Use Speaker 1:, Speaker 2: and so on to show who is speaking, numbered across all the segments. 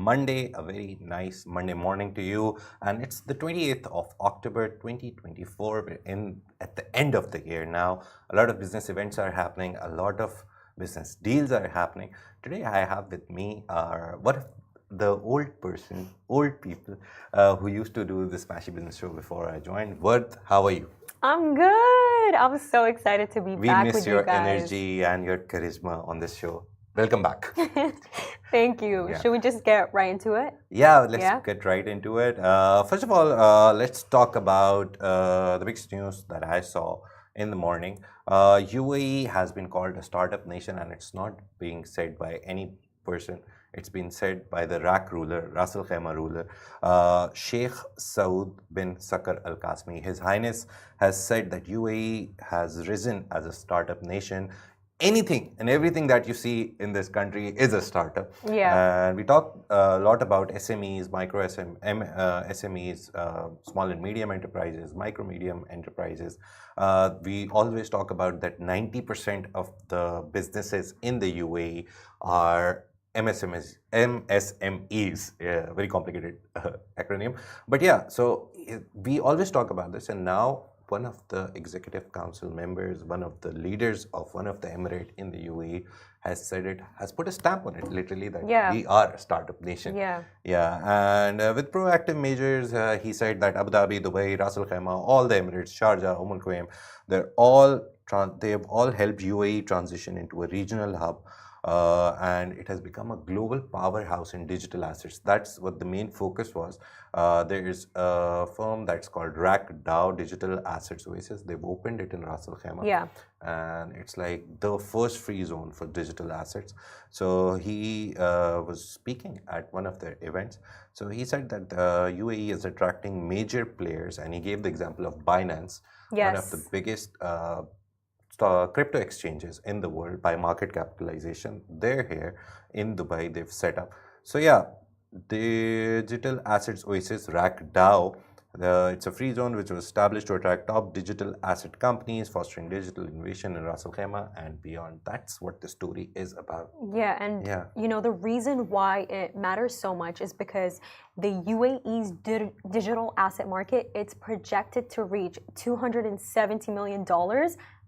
Speaker 1: Monday, a very nice Monday morning to you. And it's the 28th of October 2024. We're at the end of the year now. A lot of business events are happening, a lot of business deals are happening. Today, I have with me one of the old people who used to do the Smashi Business Show before I joined. Worth, how are you?
Speaker 2: I'm good. I'm so excited to be back with you guys.
Speaker 1: We miss your energy and your charisma on this show. Welcome back.
Speaker 2: Thank you. Yeah. Should we just get right into it?
Speaker 1: Yeah, let's get right into it. First of all, let's talk about the biggest news that I saw in the morning. UAE has been called a startup nation, and it's not being said by any person. It's been said by the RAK ruler, Ras Al Khaimah ruler, Sheikh Saud bin Sakar Al Qasmi. His Highness has said that UAE has risen as a startup nation. Anything and everything that you see in this country is a startup.
Speaker 2: Yeah.
Speaker 1: And we talk a lot about SMEs, SMEs, small and medium enterprises, micro medium enterprises. We always talk about that 90% of the businesses in the UAE are MSMEs, very complicated acronym. But yeah, so we always talk about this, and now one of the executive council members, one of the leaders of one of the emirate in the UAE has put a stamp on it, literally, that we are a startup nation. And with proactive measures, he said that Abu Dhabi, Dubai, Ras Al Khaimah, all the emirates, Sharjah, Al Quwaim, they have all helped UAE transition into a regional hub. And it has become a global powerhouse in digital assets. That's what the main focus was. There is a firm that's called RAK Digital Assets Oasis. They've opened it in Ras Al Khaimah. And it's like the first free zone for digital assets. So he was speaking at one of their events. So he said that UAE is attracting major players, and he gave the example of Binance, one of the biggest crypto exchanges in the world by market capitalization. They're here in Dubai, they've set up. So yeah, Digital Assets Oasis, RAK DAO, it's a free zone which was established to attract top digital asset companies, fostering digital innovation in Ras Al Khaimah and beyond. That's what the story is about.
Speaker 2: Yeah, and you know, the reason why it matters so much is because the UAE's digital asset market, it's projected to reach $270 million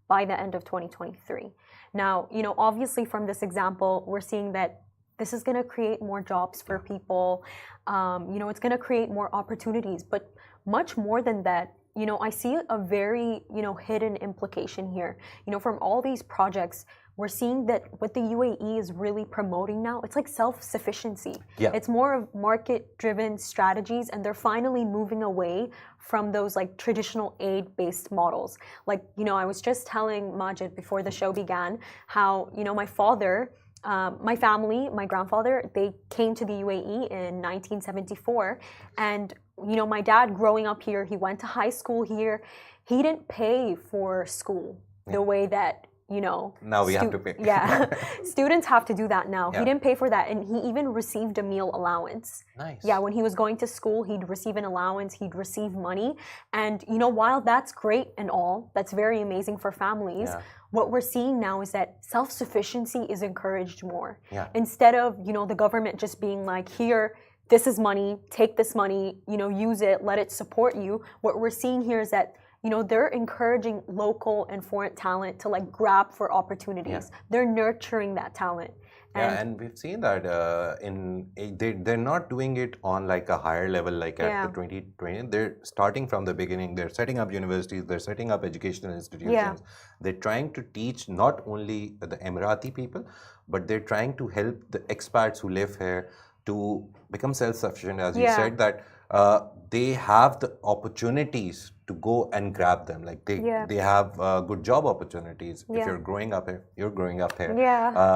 Speaker 2: by the end of 2023. Now, you know, obviously from this example, we're seeing that this is going to create more jobs for people. You know, it's going to create more opportunities. But much more than that, you know, I see a very, you know, hidden implication here. You know, from all these projects, we're seeing that what the UAE is really promoting now, it's like self-sufficiency. It's more of market-driven strategies, and they're finally moving away from those like traditional aid-based models. Like, you know, I was just telling Majid before the show began how, you know, my father, my family, my grandfather, they came to the UAE in 1974. And, you know, my dad growing up here, he went to high school here. He didn't pay for school the way that, you know,
Speaker 1: now we have to pay.
Speaker 2: Students have to do that now. He didn't pay for that, and he even received a meal allowance.
Speaker 1: Nice.
Speaker 2: Yeah, when he was going to school, he'd receive an allowance, he'd receive money. And you know, while that's great and all, that's very amazing for families, what we're seeing now is that self-sufficiency is encouraged more. Instead of, you know, the government just being like, here, this is money, take this money, you know, use it, let it support you. What we're seeing here is that, you know, they're encouraging local and foreign talent to like grab for opportunities. They're nurturing that talent.
Speaker 1: And we've seen that they're not doing it on like a higher level, like at the 2020. They're starting from the beginning. They're setting up universities. They're setting up educational institutions. They're trying to teach not only the Emirati people, but they're trying to help the expats who live here to become self-sufficient. As you said, that they have the opportunities to go and grab them. Like they have good job opportunities. If you're growing up here, you're growing up here.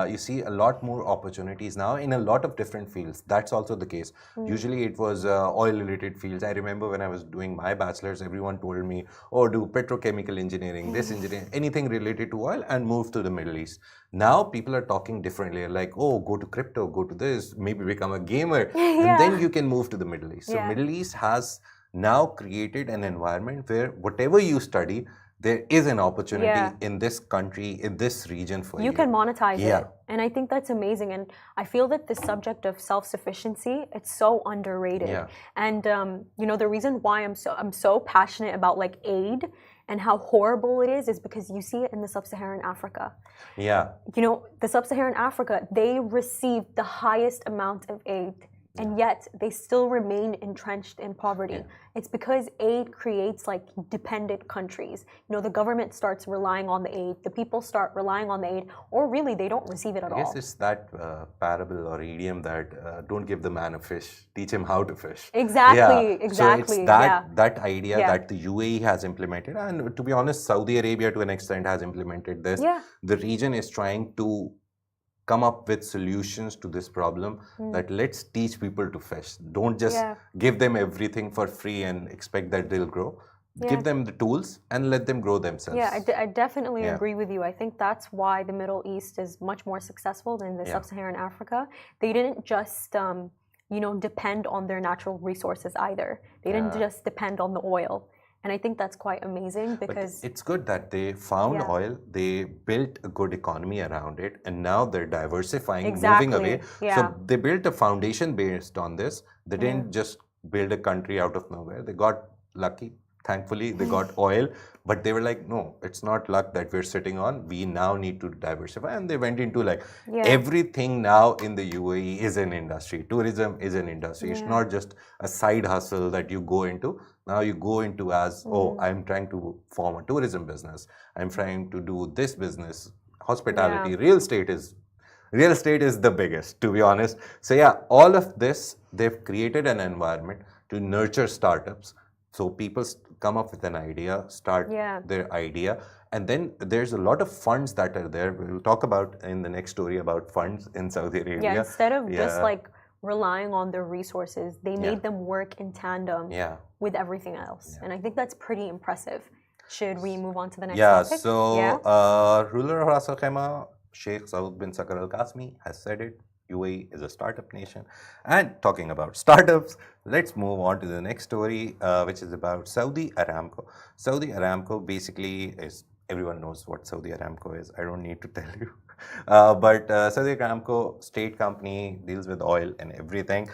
Speaker 1: You see a lot more opportunities now in a lot of different fields. That's also the case. Usually it was oil-related fields. I remember when I was doing my bachelor's, everyone told me, oh, do petrochemical engineering, this engineering, anything related to oil, and move to the Middle East. Now people are talking differently, like, oh, go to crypto, go to this, maybe become a gamer, and then you can move to the Middle East. So Middle East has now created an environment where whatever you study, there is an opportunity
Speaker 2: Yeah.
Speaker 1: in this country, in this region for you.
Speaker 2: You can monetize
Speaker 1: Yeah.
Speaker 2: it. And I think that's amazing. And I feel that the subject of self-sufficiency, it's so underrated.
Speaker 1: Yeah.
Speaker 2: And the reason why I'm so passionate about like aid and how horrible it is because you see it in the sub-Saharan Africa.
Speaker 1: Yeah.
Speaker 2: The sub-Saharan Africa, they receive the highest amount of aid. And yet they still remain entrenched in poverty.
Speaker 1: Yeah.
Speaker 2: It's because aid creates like dependent countries. The government starts relying on the aid, the people start relying on the aid, or really they don't receive it at all.
Speaker 1: I guess it's that parable or idiom that don't give the man a fish, teach him how to fish.
Speaker 2: Exactly,
Speaker 1: Yeah.
Speaker 2: exactly.
Speaker 1: So it's that,
Speaker 2: yeah.
Speaker 1: that idea
Speaker 2: Yeah.
Speaker 1: that the UAE has implemented, and to be honest, Saudi Arabia to an extent has implemented this.
Speaker 2: Yeah.
Speaker 1: The region is trying to come up with solutions to this problem that let's teach people to fish. Don't just give them everything for free and expect that they'll grow.
Speaker 2: Yeah.
Speaker 1: Give them the tools and let them grow themselves.
Speaker 2: Yeah, I definitely
Speaker 1: Yeah.
Speaker 2: agree with you. I think that's why the Middle East is much more successful than the
Speaker 1: Yeah.
Speaker 2: Sub-Saharan Africa. They didn't just depend on their natural resources either. They didn't just depend on the oil. And I think that's quite amazing because
Speaker 1: But it's good that they found
Speaker 2: Yeah.
Speaker 1: oil, they built a good economy around it, and now they're diversifying,
Speaker 2: Exactly.
Speaker 1: moving away.
Speaker 2: Yeah.
Speaker 1: So they built a foundation based on this. They didn't just build a country out of nowhere. They got lucky. Thankfully, they got oil, but they were like, no, it's not luck that we're sitting on. We now need to diversify. And they went into like everything now in the UAE is an industry. Tourism is an industry. It's not just a side hustle that you go into. Now you go into as, oh, I'm trying to form a tourism business. I'm trying to do this business, hospitality, real estate is the biggest, to be honest. So yeah, all of this, they've created an environment to nurture startups. So people come up with an idea, start their idea, and then there's a lot of funds that are there. We'll talk about in the next story about funds in Saudi Arabia.
Speaker 2: Yeah, instead of just like relying on their resources, they made them work in tandem with everything else. And I think that's pretty impressive. Should we move on to the next topic?
Speaker 1: So ruler of Ras Al Khaimah, Sheikh Saud bin Sakar Al Qasmi has said it. UAE is a startup nation. And talking about startups, let's move on to the next story, which is about Saudi Aramco. Saudi Aramco basically is, everyone knows what Saudi Aramco is. I don't need to tell you. But Saudi Aramco, state company, deals with oil and everything.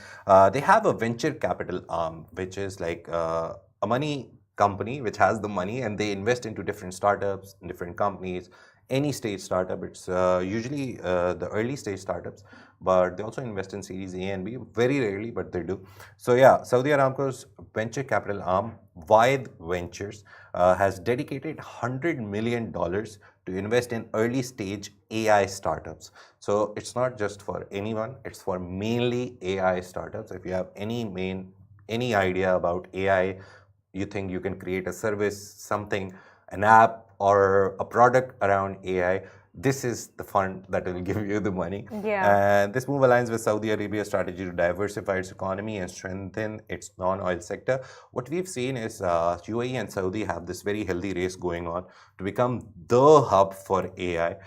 Speaker 1: They have a venture capital arm, which is like a money company which has the money, and they invest into different startups, different companies, any stage startup. It's usually the early stage startups, but they also invest in Series A and B, very rarely, but they do. So yeah, Saudi Aramco's venture capital arm, Wide Ventures, has dedicated $100 million to invest in early stage AI startups. So it's not just for anyone, it's for mainly AI startups. If you have any idea about AI, you think you can create a service, something, an app or a product around AI, this is the fund that will give you the money.
Speaker 2: Yeah.
Speaker 1: And this move aligns with Saudi Arabia's strategy to diversify its economy and strengthen its non-oil sector. What we've seen is UAE and Saudi have this very healthy race going on to become the hub for AI.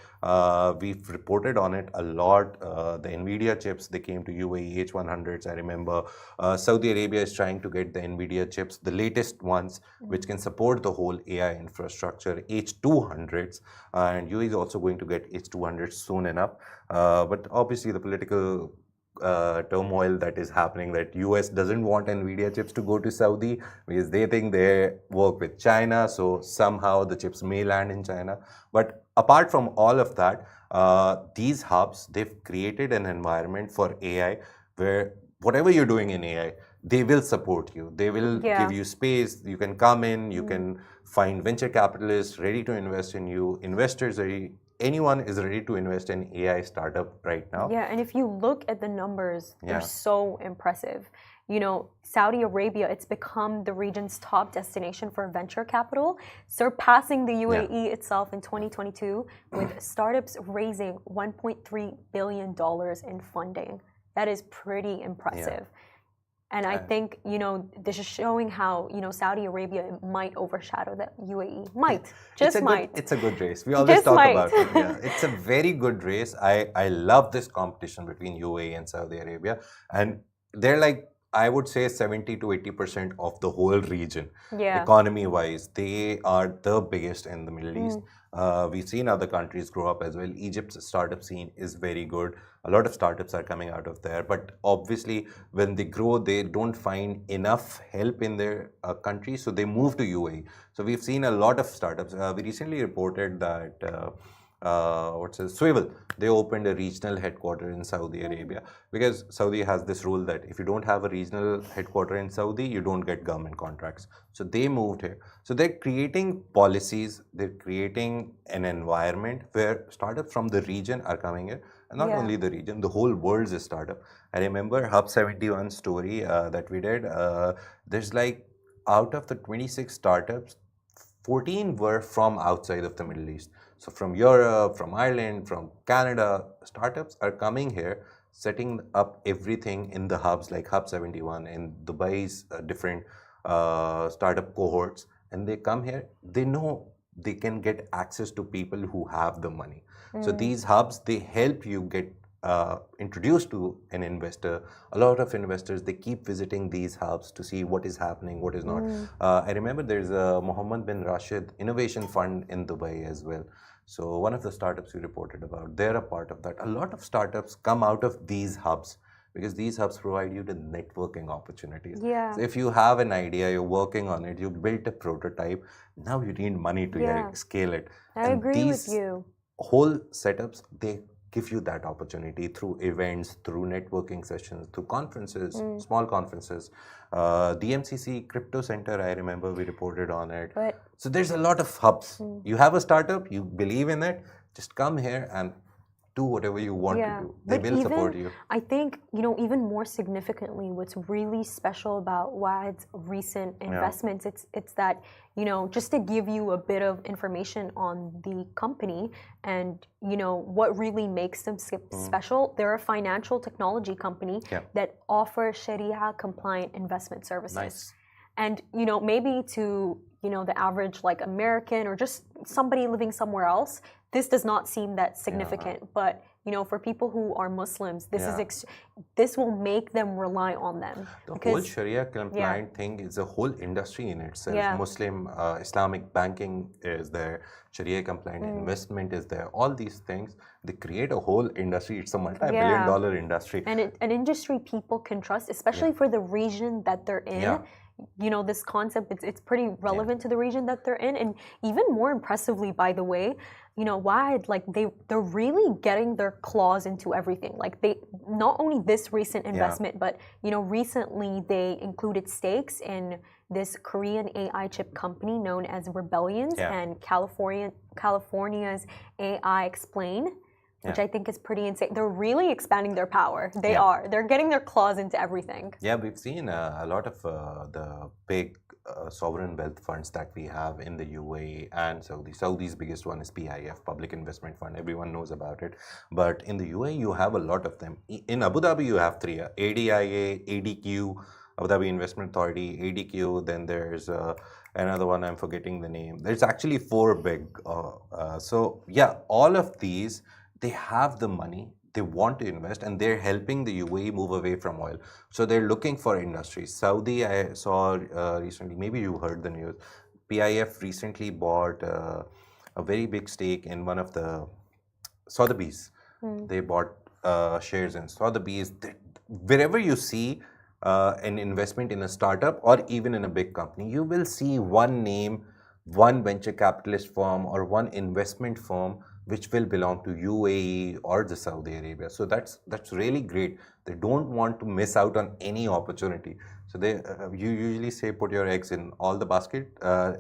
Speaker 1: We've reported on it a lot. The NVIDIA chips, they came to UAE, H100s, I remember. Saudi Arabia is trying to get the NVIDIA chips, the latest ones, which can support the whole AI infrastructure, H200s. And UAE is also going to get H200s soon enough. But obviously the political turmoil that is happening, that US doesn't want NVIDIA chips to go to Saudi because they think they work with China, so somehow the chips may land in China. But apart from all of that, these hubs, they've created an environment for AI where whatever you're doing in AI, they will support you. They will give you space. You can come in, you can find venture capitalists ready to invest in you, investors ready. Anyone is ready to invest in AI startup right now.
Speaker 2: Yeah, and if you look at the numbers, they're so impressive. You know, Saudi Arabia, it's become the region's top destination for venture capital, surpassing the UAE itself in 2022, with startups raising $1.3 billion in funding. That is pretty impressive. And I think, you know, this is showing how, you know, Saudi Arabia might overshadow the UAE. Might. Just might.
Speaker 1: It's a good race. We always talk about it. Yeah. It's a very good race. I love this competition between UAE and Saudi Arabia. And they're like I would say 70 to 80% of the whole region,
Speaker 2: Yeah.
Speaker 1: economy wise. They are the biggest in the Middle East. We've seen other countries grow up as well. Egypt's startup scene is very good. A lot of startups are coming out of there. But obviously, when they grow, they don't find enough help in their country. So they move to UAE. So we've seen a lot of startups. We recently reported that. What's it, Swivel, they opened a regional headquarter in Saudi Arabia because Saudi has this rule that if you don't have a regional headquarter in Saudi, you don't get government contracts. So they moved here. So they're creating policies, they're creating an environment where startups from the region are coming here. And not only the region, the whole world's a startup. I remember Hub 71 story that we did. There's like out of the 26 startups, 14 were from outside of the Middle East. So from Europe, from Ireland, from Canada, startups are coming here, setting up everything in the hubs like Hub 71 in Dubai's different startup cohorts. And they come here, they know they can get access to people who have the money. So these hubs, they help you get introduced to an investor. A lot of investors, they keep visiting these hubs to see what is happening, what is not. I remember there's a Mohammed bin Rashid Innovation Fund in Dubai as well. So one of the startups we reported about, they're a part of that. A lot of startups come out of these hubs because these hubs provide you the networking opportunities.
Speaker 2: Yeah.
Speaker 1: So if you have an idea, you're working on it, you built a prototype, now you need money to scale it.
Speaker 2: I agree with you.
Speaker 1: Whole setups, they give you that opportunity through events, through networking sessions, through conferences, small conferences. DMCC Crypto Center, I remember we reported on it. So there's a lot of hubs. You have a startup, you believe in it, just come here and do whatever you want to do. They will support you.
Speaker 2: I think, even more significantly, what's really special about Waad's recent investments, it's that, just to give you a bit of information on the company and, what really makes them special, they're a financial technology company that offers Sharia compliant investment services.
Speaker 1: Nice.
Speaker 2: And, maybe to, the average like American or just somebody living somewhere else, this does not seem that significant, but for people who are Muslims, this will make them rely on them.
Speaker 1: The whole Sharia compliant thing is a whole industry in itself. Muslim, Islamic banking is there, Sharia compliant investment is there. All these things, they create a whole industry. It's a multi-billion-dollar industry.
Speaker 2: And an industry people can trust, especially for the region that they're in. This concept, it's pretty relevant to the region that they're in. And even more impressively, by the way, Waad, like they're really getting their claws into everything. Like they, not only this recent investment, but recently they included stakes in this Korean AI chip company known as Rebellions and California's AI Explain, which I think is pretty insane. They're really expanding their power. They are. They're getting their claws into everything. Yeah,
Speaker 1: we've seen a lot of the big sovereign wealth funds that we have in the UAE and Saudi. Saudi's biggest one is PIF, Public Investment Fund. Everyone knows about it. But in the UAE, you have a lot of them. In Abu Dhabi, you have three: ADIA, ADQ, Abu Dhabi Investment Authority, ADQ. Then there's another one. I'm forgetting the name. There's actually four big. So yeah, all of these, they have the money, they want to invest, and they're helping the UAE move away from oil. So they're looking for industries. Saudi, I saw recently, maybe you heard the news, PIF recently bought a very big stake in one of the Sotheby's. They bought shares in Sotheby's. Wherever you see an investment in a startup or even in a big company, you will see one name, one venture capitalist firm or one investment firm which will belong to UAE or the Saudi Arabia. So that's really great. They don't want to miss out on any opportunity. So they you usually say put your eggs in all the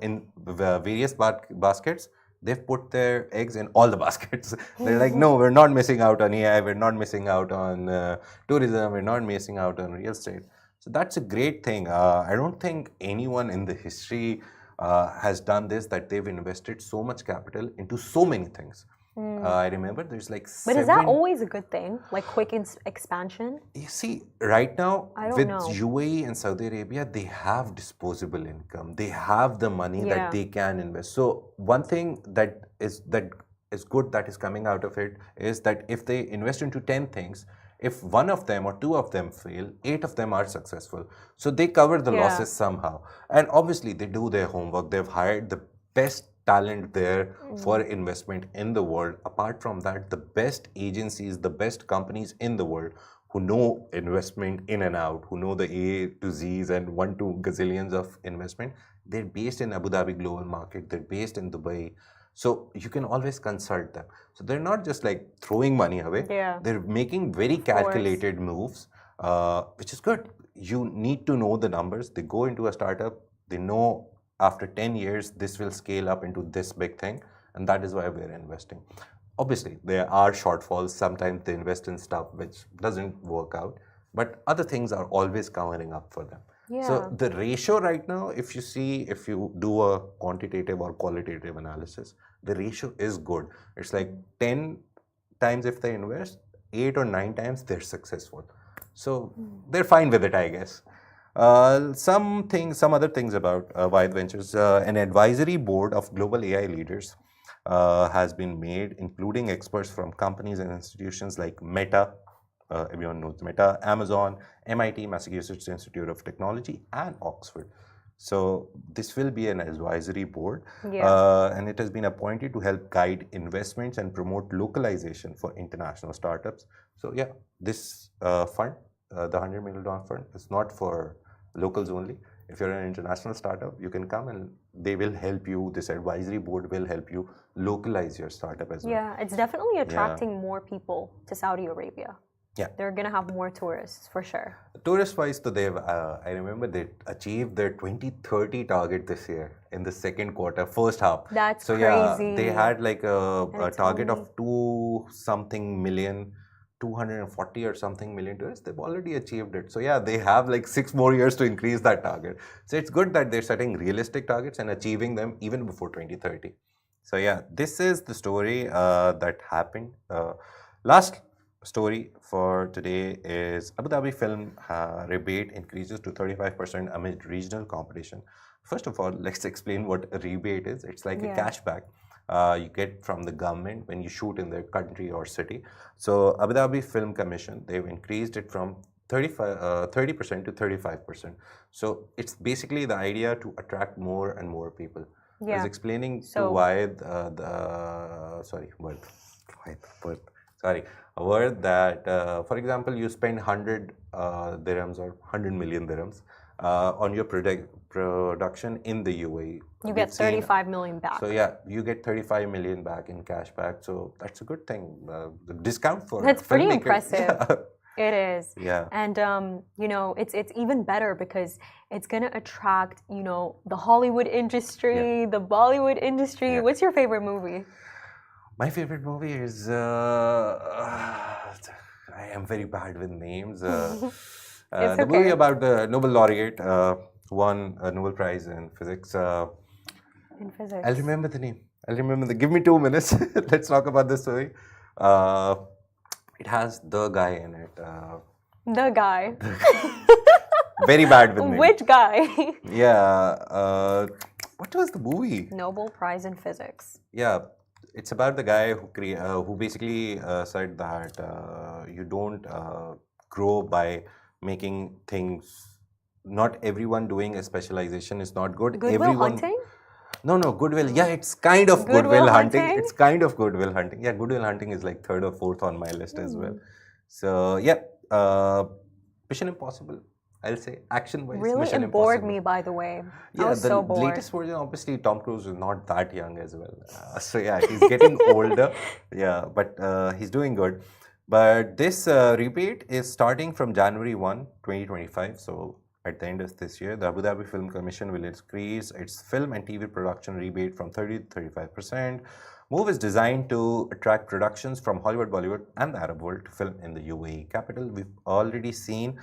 Speaker 1: in various baskets. They've put their eggs in all the baskets. They're like, no, we're not missing out on AI. We're not missing out on tourism. We're not missing out on real estate. So that's a great thing. I don't think anyone in the history has done this, that they've invested so much capital into so many things. I remember there's like
Speaker 2: But is that always a good thing? Like quick expansion?
Speaker 1: You see, right now, with
Speaker 2: know.
Speaker 1: UAE and Saudi Arabia, they have disposable income. They have the money that they can invest. So one thing that is good that is coming out of it is that if they invest into 10 things, if one of them or two of them fail, 8 of them are successful. So they cover the losses somehow. And obviously, they do their homework. They've hired the best talent there for investment in the world. Apart from that, the best agencies, the best companies in the world who know investment in and out, who know the A to Z's and 1 to gazillions of investment, they're based in Abu Dhabi global market, they're based in Dubai. So you can always consult them. So they're not just like throwing money away.
Speaker 2: Yeah.
Speaker 1: They're making very calculated moves, which is good. You need to know the numbers. They go into a startup, they know after 10 years this will scale up into this big thing, and that is why we're investing. Obviously, there are shortfalls. Sometimes they invest in stuff which doesn't work out, but other things are always covering up for them.
Speaker 2: Yeah.
Speaker 1: So the ratio right now, if you do a quantitative or qualitative analysis, the ratio is good. It's like 10 times if they invest, 8 or 9 times they're successful. So they're fine with it, I guess. Some other things about Vyeth Ventures. An advisory board of global AI leaders has been made, including experts from companies and institutions like Meta, everyone knows Meta, Amazon, MIT, Massachusetts Institute of Technology, and Oxford. So this will be an advisory board, and it has been appointed to help guide investments and promote localization for international startups. So yeah, this fund, the $100 million fund, is not for locals only. If you're an international startup, you can come and they will help you. This advisory board will help you localize your startup as well.
Speaker 2: Yeah, it's definitely attracting more people to Saudi Arabia.
Speaker 1: Yeah.
Speaker 2: They're going to have more tourists for sure.
Speaker 1: Tourist-wise, so they've, I remember they achieved their 2030 target this year in the second quarter, first half.
Speaker 2: That's
Speaker 1: so,
Speaker 2: crazy.
Speaker 1: Yeah, they had like a target of 2-something million, 240 or something million tourists. They've already achieved it. So yeah, they have like 6 more years to increase that target. So it's good that they're setting realistic targets and achieving them even before 2030. So yeah, this is the story that happened. Last story for today is Abu Dhabi film rebate increases to 35% amid regional competition. First of all, let's explain what a rebate is. It's like a cashback you get from the government when you shoot in their country or city. So Abu Dhabi Film Commission, they've increased it from 30% to 35%. So it's basically the idea to attract more and more people. I was explaining to Vyeth, a word that, for example, you spend 100 dirhams or 100 million dirhams on your production in the UAE.
Speaker 2: You get 35 million back.
Speaker 1: So yeah, you get 35 million back in cash back. So that's a good thing. The discount for
Speaker 2: that's pretty
Speaker 1: filmmakers.
Speaker 2: Impressive. It is.
Speaker 1: Yeah.
Speaker 2: And you know, it's even better because it's gonna attract, you know, the Hollywood industry, the Bollywood industry. Yeah. What's your favorite movie?
Speaker 1: My favorite movie is I am very bad with names. The movie about the Nobel laureate won a Nobel Prize in physics.
Speaker 2: In physics.
Speaker 1: I'll remember the name. Give me 2 minutes. Let's talk about this story. It has the guy in it.
Speaker 2: The guy.
Speaker 1: Very bad with names.
Speaker 2: Which guy?
Speaker 1: Yeah. What was the movie?
Speaker 2: Nobel Prize in Physics.
Speaker 1: Yeah. It's about the guy who basically said that you don't grow by making things. Not everyone doing a specialization is not good.
Speaker 2: Goodwill Hunting?
Speaker 1: No, Goodwill. Yeah, it's kind of Goodwill Hunting. It's kind of Goodwill Hunting. Yeah, Goodwill Hunting is like 3rd or 4th on my list as well. So yeah, Mission Impossible. I'll say action-wise.
Speaker 2: Really, it bored me, by the way.
Speaker 1: Yeah,
Speaker 2: I was so bored.
Speaker 1: The latest version, obviously, Tom Cruise is not that young as well. So yeah, he's getting older. Yeah, but he's doing good. But this rebate is starting from January 1, 2025. So at the end of this year, the Abu Dhabi Film Commission will increase its film and TV production rebate from 30 to 35%. Move is designed to attract productions from Hollywood, Bollywood, and the Arab world to film in the UAE capital. We've already seen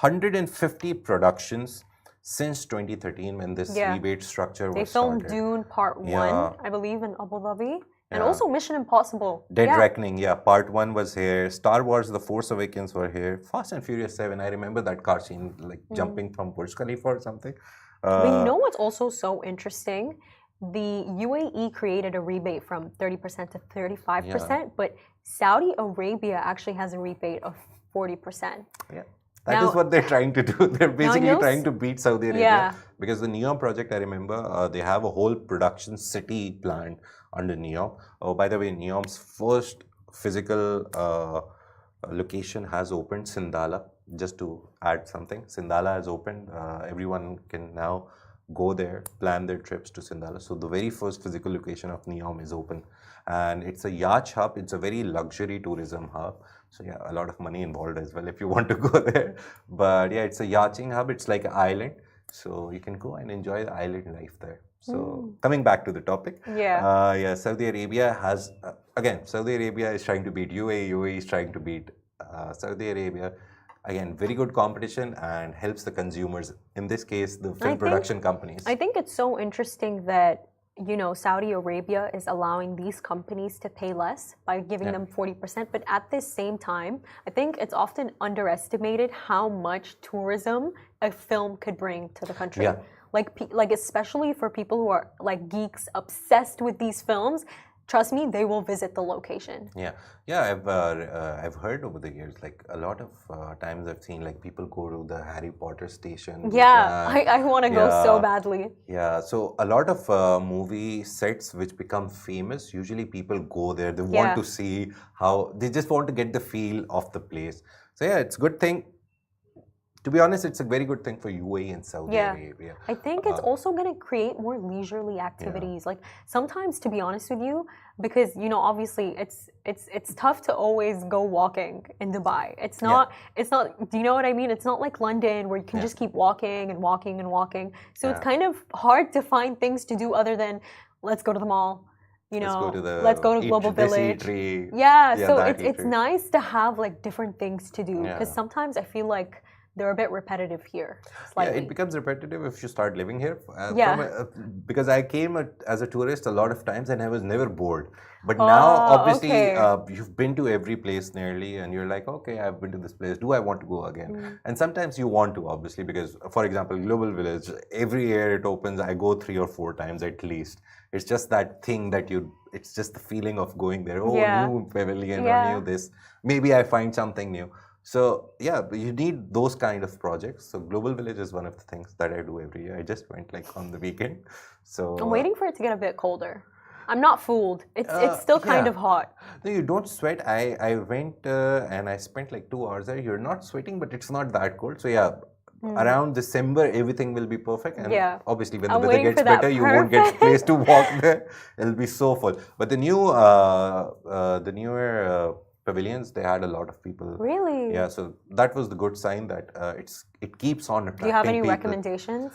Speaker 1: 150 productions since 2013 when this rebate structure was started.
Speaker 2: They filmed Dune Part 1, I believe, in Abu Dhabi. And also Mission Impossible.
Speaker 1: Dead Reckoning, Part 1 was here. Star Wars, The Force Awakens were here. Fast and Furious 7, I remember that car scene, like jumping from Burj Khalifa or something.
Speaker 2: But you know what's also so interesting? The UAE created a rebate from 30% to 35%, but Saudi Arabia actually has a rebate of 40%.
Speaker 1: Yeah. That is what they're trying to do. They're basically trying to beat Saudi Arabia.
Speaker 2: Yeah.
Speaker 1: Because the NEOM project, I remember, they have a whole production city planned under NEOM. Oh, by the way, NEOM's first physical location has opened, Sindala. Just to add something, Sindala has opened. Everyone can now go there, plan their trips to Sindala. So the very first physical location of NEOM is open. And it's a yacht hub. It's a very luxury tourism hub. So yeah, a lot of money involved as well if you want to go there. But yeah, it's a yachting hub. It's like an island. So you can go and enjoy the island life there. So coming back to the topic.
Speaker 2: Yeah.
Speaker 1: Saudi Arabia has, again, Saudi Arabia is trying to beat UAE. UAE is trying to beat Saudi Arabia. Again, very good competition and helps the consumers. In this case, the film production companies.
Speaker 2: I think it's so interesting that Saudi Arabia is allowing these companies to pay less by giving them 40%. But at the same time, I think it's often underestimated how much tourism a film could bring to the country.
Speaker 1: Yeah.
Speaker 2: Like especially for people who are like geeks obsessed with these films. Trust me, they will visit the location.
Speaker 1: Yeah. I've heard over the years, like a lot of times I've seen like people go to the Harry Potter station.
Speaker 2: Yeah, I want to go so badly.
Speaker 1: Yeah, so a lot of movie sets which become famous, usually people go there. They want to see how, they just want to get the feel of the place. So yeah, it's a good thing. To be honest, it's a very good thing for UAE and Saudi Arabia.
Speaker 2: I think it's also going to create more leisurely activities. Like sometimes, to be honest with you, because obviously it's tough to always go walking in Dubai. It's not. Do you know what I mean? It's not like London where you can just keep walking and walking and walking. So it's kind of hard to find things to do other than let's go to the mall. Let's go to Global Village. So it's nice to have like different things to do because sometimes I feel like they're a bit repetitive here. Slightly.
Speaker 1: Yeah, it becomes repetitive if you start living here. Because I came as a tourist a lot of times and I was never bored. But now, obviously, you've been to every place nearly and you're like, okay, I've been to this place. Do I want to go again? And sometimes you want to, obviously, because, for example, Global Village, every year it opens, I go 3 or 4 times at least. It's just that thing that it's just the feeling of going there. Oh, new pavilion or new this. Maybe I find something new. So yeah, you need those kind of projects. So Global Village is one of the things that I do every year. I just went like on the weekend. So
Speaker 2: I'm waiting for it to get a bit colder. I'm not fooled. It's still kind of hot.
Speaker 1: No, you don't sweat. I went and I spent like 2 hours there. You're not sweating, but it's not that cold. So yeah, around December everything will be perfect. And obviously when the weather gets better, you won't get a place to walk there. It'll be so full. But the newer pavilions, they had a lot of people.
Speaker 2: Really?
Speaker 1: Yeah, so that was the good sign that it keeps on attracting people.
Speaker 2: Do you have any recommendations?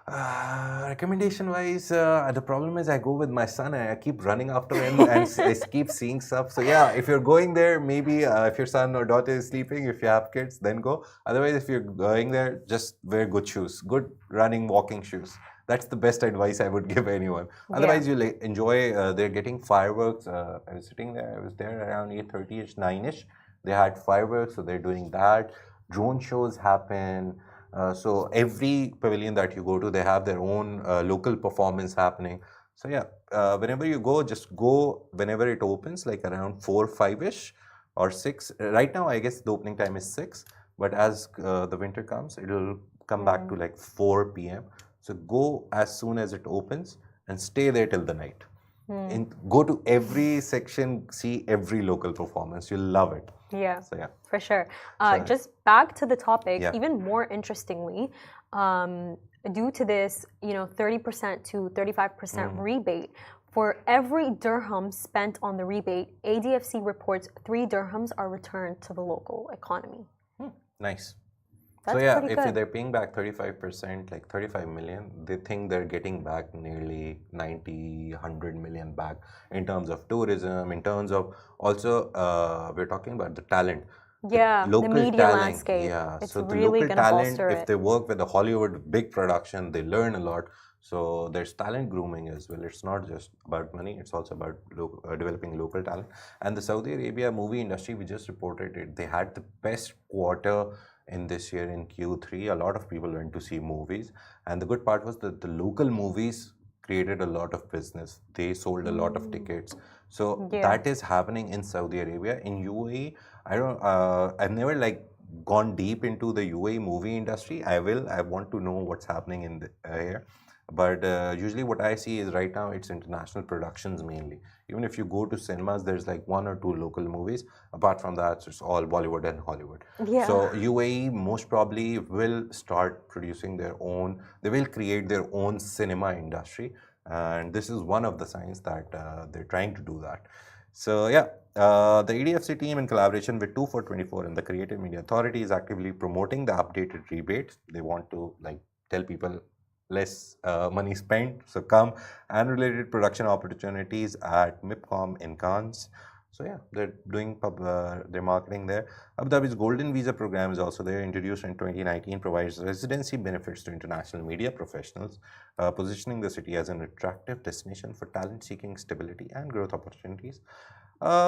Speaker 1: Recommendation wise, the problem is I go with my son and I keep running after him and I keep seeing stuff. So yeah, if you're going there, maybe if your son or daughter is sleeping, if you have kids, then go. Otherwise, if you're going there, just wear good shoes, good running, walking shoes. That's the best advice I would give anyone. Otherwise, you'll enjoy, they're getting fireworks. I was sitting there, I was there around 8:30ish, 9ish. They had fireworks, so they're doing that. Drone shows happen. So every pavilion that you go to, they have their own local performance happening. So yeah, whenever you go, just go whenever it opens, like around 4, 5ish or 6. Right now, I guess the opening time is 6. But as the winter comes, it'll come back to like 4 p.m. So go as soon as it opens and stay there till the night. Go to every section, see every local performance. You'll love it.
Speaker 2: Yeah,
Speaker 1: so, yeah.
Speaker 2: For sure. Just back to the topic, even more interestingly, due to this, 30% to 35% rebate, for every dirham spent on the rebate, ADFC reports 3 dirhams are returned to the local economy.
Speaker 1: Nice.
Speaker 2: That's
Speaker 1: so yeah,
Speaker 2: if
Speaker 1: they're paying back 35%, like 35 million, they think they're getting back nearly 90, 100 million back in terms of tourism, in terms of also, we're talking about the talent.
Speaker 2: Yeah, the media
Speaker 1: talent,
Speaker 2: landscape.
Speaker 1: Yeah,
Speaker 2: it's
Speaker 1: so the
Speaker 2: really
Speaker 1: local
Speaker 2: going to
Speaker 1: talent,
Speaker 2: bolster
Speaker 1: if
Speaker 2: it.
Speaker 1: they work with a Hollywood big production, they learn a lot. So there's talent grooming as well. It's not just about money, it's also about developing local talent. And the Saudi Arabia movie industry, we just reported it, they had the best quarter in this year in Q3. A lot of people went to see movies. And the good part was that the local movies created a lot of business. They sold a lot of tickets. So
Speaker 2: Yeah.
Speaker 1: that is happening in Saudi Arabia. In UAE, I don't. I've never like gone deep into the UAE movie industry. I will. I want to know what's happening in the, here. But usually, what I see is right now it's international productions mainly. Even if you go to cinemas, there's like one or two local movies. Apart from that, it's all Bollywood and Hollywood.
Speaker 2: Yeah.
Speaker 1: So UAE most probably will start producing their own. They will create their own cinema industry, and this is one of the signs that they're trying to do that. So yeah, the EDFC team in collaboration with 2424 and the Creative Media Authority is actively promoting the updated rebate. They want to like tell people less money spent, so come, and related production opportunities at MIPCOM in Cannes. So yeah, they're doing their marketing there. Abu Dhabi's Golden Visa program is also there, introduced in 2019, provides residency benefits to international media professionals, positioning the city as an attractive destination for talent-seeking stability and growth opportunities.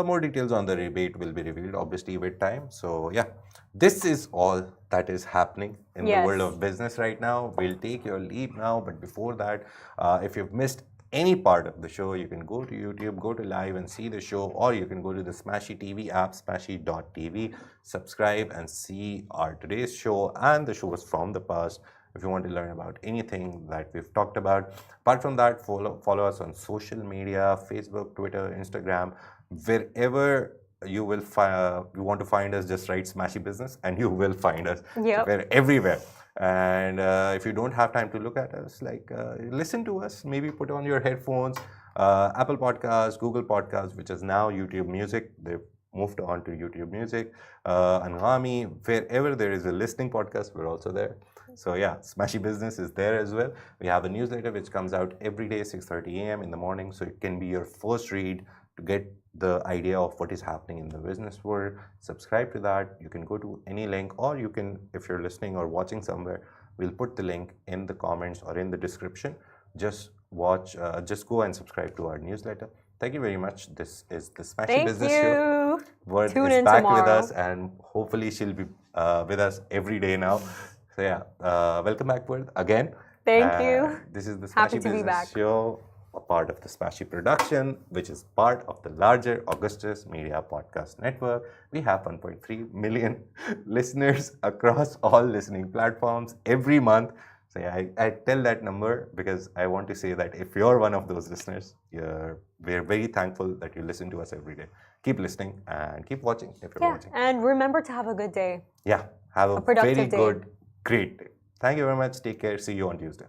Speaker 1: More details on the rebate will be revealed, obviously, with time. So yeah, this is all that is happening in the world
Speaker 2: Yes.
Speaker 1: of business right now. We'll take your leave now, but before that, if you've missed any part of the show, you can go to YouTube, go to live and see the show, or you can go to the Smashi TV app, smashi.tv, subscribe and see our today's show and the shows from the past if you want to learn about anything that we've talked about. Apart from that, follow us on social media, Facebook, Twitter, Instagram, wherever you will you want to find us, just write Smashy Business and you will find us.
Speaker 2: Yep.
Speaker 1: We're everywhere. And if you don't have time to look at us, like listen to us, maybe put on your headphones. Apple Podcasts, Google Podcasts, which is now YouTube Music. They've moved on to YouTube Music. Anghami, wherever there is a listening podcast, we're also there. So yeah, Smashy Business is there as well. We have a newsletter which comes out every day, 6:30 a.m. in the morning. So it can be your first read to get the idea of what is happening in the business world. Subscribe to that. You can go to any link, or you can, if you're listening or watching somewhere, we'll put the link in the comments or in the description. Just just go and subscribe to our newsletter. Thank you very much. This is the Smashy Business Show. Word
Speaker 2: Tune
Speaker 1: is
Speaker 2: in
Speaker 1: back
Speaker 2: tomorrow
Speaker 1: with us, and hopefully she'll be with us every day now. So yeah, welcome back, Word, again.
Speaker 2: Thank you.
Speaker 1: This is the
Speaker 2: Happy
Speaker 1: Smashy
Speaker 2: to be
Speaker 1: Business
Speaker 2: back.
Speaker 1: Show, a part of the Smashy production, which is part of the larger Augustus Media Podcast Network. We have 1.3 million listeners across all listening platforms every month. So yeah, I tell that number because I want to say that if you're one of those listeners, we're very thankful that you listen to us every day. Keep listening and keep watching if you're watching.
Speaker 2: And remember to have a good day.
Speaker 1: Yeah, have a
Speaker 2: productive
Speaker 1: very
Speaker 2: day.
Speaker 1: good, great day. Thank you very much. Take care. See you on Tuesday.